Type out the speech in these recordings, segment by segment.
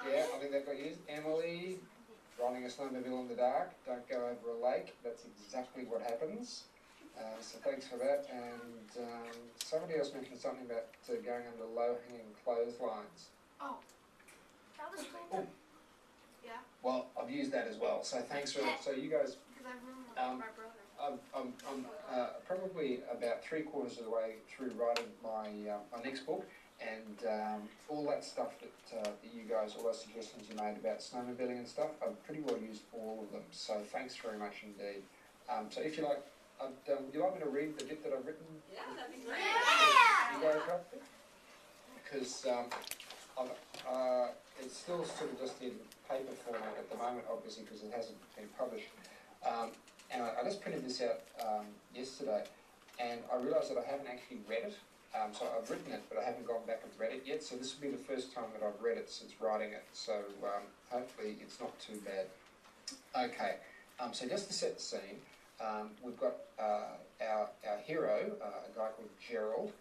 Yeah, I think they've got used. Emily, riding a snowmobile in the dark. Don't go over a lake. That's exactly what happens. So thanks for that. And somebody else mentioned something about going under low-hanging clotheslines. Oh, that was cool. Yeah. Well, I've used that as well. So thanks for that. So you guys. Because I remember my brother. I'm probably about 3/4 of the way through writing my next book, and all that stuff that you guys, all those suggestions you made about snowmobiling and stuff, I've pretty well used all of them. So thanks very much indeed. So if you like, would you like me to read the bit that I've written? Yeah, that'd be great. You guys got it? Because it's still sort of just in paper format at the moment, obviously, because it hasn't been published. And I just printed this out yesterday, and I realised that I haven't actually read it. So I've written it, but I haven't gone back and read it yet. So this will be the first time that I've read it since writing it. So hopefully it's not too bad. Okay, so just to set the scene, we've got our hero, a guy called Gerald.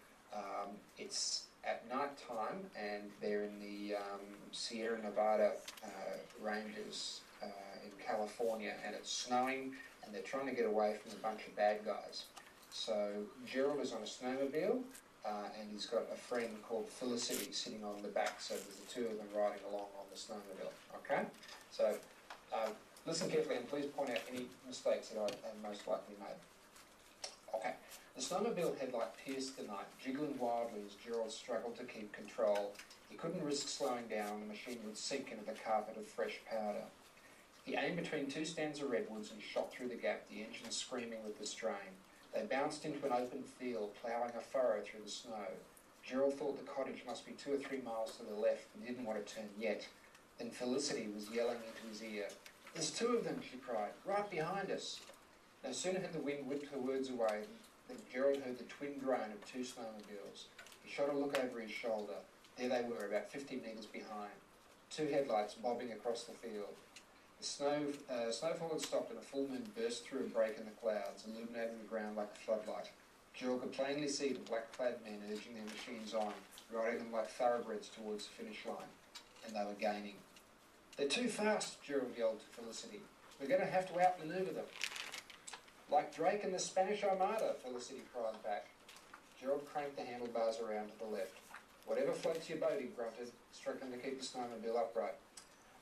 It's at night time, and they're in the Sierra Nevada ranges in California, and it's snowing, and they're trying to get away from a bunch of bad guys. So Gerald is on a snowmobile, and he's got a friend called Felicity sitting on the back, so there's the two of them riding along on the snowmobile, okay? So listen carefully and please point out any mistakes that I have most likely made. Okay, the snowmobile headlight pierced the night, jiggling wildly as Gerald struggled to keep control. He couldn't risk slowing down, the machine would sink into the carpet of fresh powder. He aimed between two stands of redwoods and shot through the gap, the engine screaming with the strain. They bounced into an open field, ploughing a furrow through the snow. Gerald thought the cottage must be 2 or 3 miles to the left and didn't want to turn yet. Then Felicity was yelling into his ear. "There's 2 of them," she cried, "right behind us." No sooner had the wind whipped her words away than Gerald heard the twin drone of 2 snowmobiles. He shot a look over his shoulder. There they were, about 50 metres behind. 2 headlights bobbing across the field. The snowfall had stopped and a full moon burst through a break in the clouds, illuminating the ground like a floodlight. Gerald could plainly see the black-clad men urging their machines on, riding them like thoroughbreds towards the finish line. And they were gaining. "They're too fast," Gerald yelled to Felicity. "We're going to have to outmaneuver them." "Like Drake and the Spanish Armada," Felicity cried back. Gerald cranked the handlebars around to the left. "Whatever floats your boat," he grunted, struggling to keep the snowmobile upright.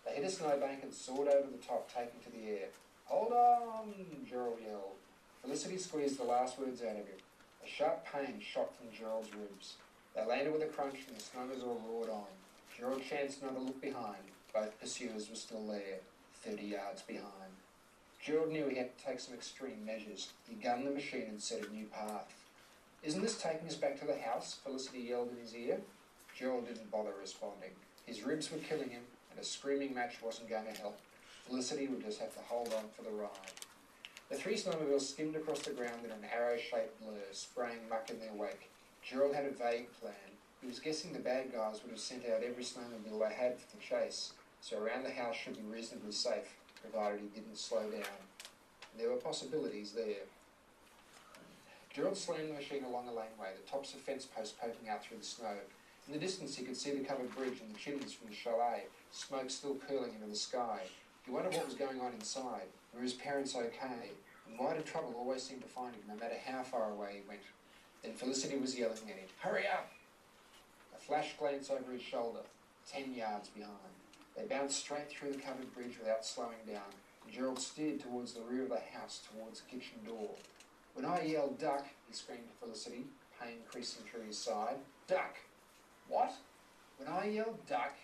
They hit a snowbank and soared over the top, taking to the air. "Hold on," Gerald yelled. Felicity squeezed the last words out of him. A sharp pain shot from Gerald's ribs. They landed with a crunch and the snowmobile roared on. Gerald chanced another look behind. Both pursuers were still there, 30 yards behind. Gerald knew he had to take some extreme measures. He gunned the machine and set a new path. "Isn't this taking us back to the house?" Felicity yelled in his ear. Gerald didn't bother responding. His ribs were killing him, and a screaming match wasn't going to help. Felicity would just have to hold on for the ride. The 3 snowmobiles skimmed across the ground in an arrow-shaped blur, spraying muck in their wake. Gerald had a vague plan. He was guessing the bad guys would have sent out every snowmobile they had for the chase, so around the house should be reasonably safe, provided he didn't slow down. There were possibilities there. Gerald slammed the machine along a laneway, the tops of fence posts poking out through the snow. In the distance he could see the covered bridge and the chimneys from the chalet, smoke still curling into the sky. He wondered what was going on inside. Were his parents okay? And why did trouble always seem to find him, no matter how far away he went? Then Felicity was yelling at him. "Hurry up!" A flash glanced over his shoulder, 10 yards behind. They bounced straight through the covered bridge without slowing down, and Gerald steered towards the rear of the house, towards the kitchen door. "When I yell duck," he screamed to Felicity, pain creasing through his side. "Duck!" "What?" "When I yell duck,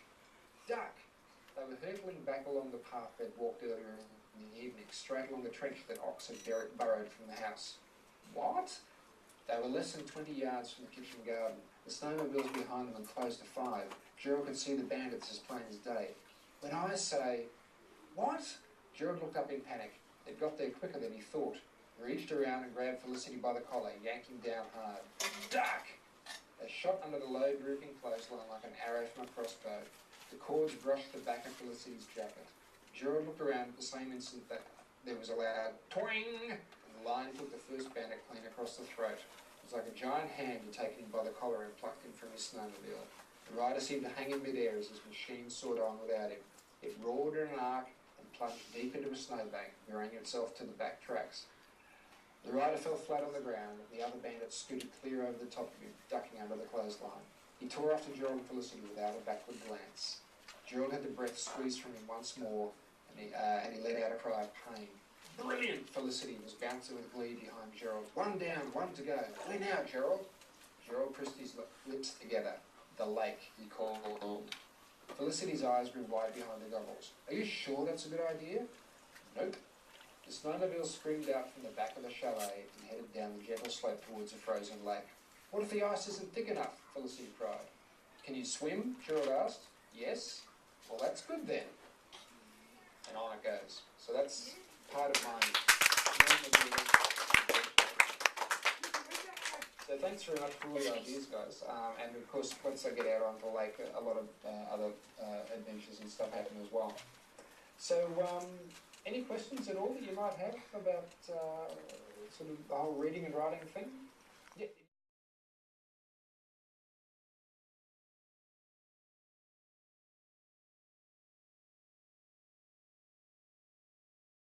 duck!" They were hurtling back along the path they'd walked earlier in the evening, straight along the trench that Ox had burrowed from the house. "What?" They were less than 20 yards from the kitchen garden. The snowmobiles behind them and close to 5. Gerald could see the bandits as plain as day. "When I say..." "What?" Gerald looked up in panic. They'd got there quicker than he thought. He reached around and grabbed Felicity by the collar, yanking down hard. "Duck!" They shot under the low, drooping clothesline like an arrow from a crossbow. The cords brushed the back of Felicity's jacket. Gerald looked around at the same instant that there was a loud twing, and the line took the first bandit clean across the throat. It was like a giant hand had taken him by the collar and plucked him from his snowmobile. The rider seemed to hang in midair as his machine soared on without him. It roared in an arc and plunged deep into a snowbank, burying itself to the back tracks. The rider fell flat on the ground, and the other bandit scooted clear over the top of him, ducking under the clothesline. He tore after Gerald and Felicity without a backward glance. Gerald had the breath squeezed from him once more, and he let out a cry of pain. Brilliant! Felicity was bouncing with glee behind Gerald. One down, one to go. Where now, Gerald? Gerald pressed his lips together. The lake, he called. Felicity's eyes grew wide behind the goggles. Are you sure that's a good idea? Nope. The snowmobile screamed out from the back of the chalet and headed down the gentle slope towards a frozen lake. What if the ice isn't thick enough? Felicity cried. Can you swim? Gerald asked. Yes. Well, that's good then. And on it goes. So that's part of my So thanks very much for all your ideas, guys. And of course, once I get out onto the lake, a lot of other adventures and stuff happen as well. So, any questions at all that you might have about sort of the whole reading and writing thing?